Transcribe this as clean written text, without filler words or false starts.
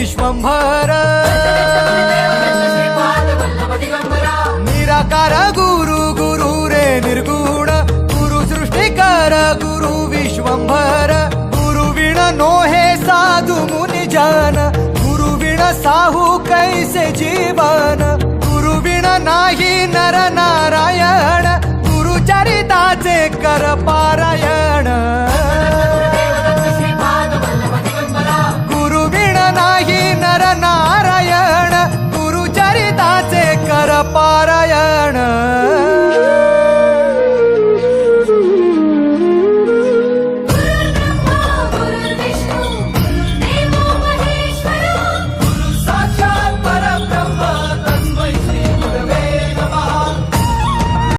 विश्वंभर निराकार गुरु गुरु रे निर्गुण गुरु सृष्टिकर गुरु विश्वंभर गुरु विण नोहे साधु मुनि जन गुरु विण साहू कैसे जीवन गुरु विण नाही नर नारायण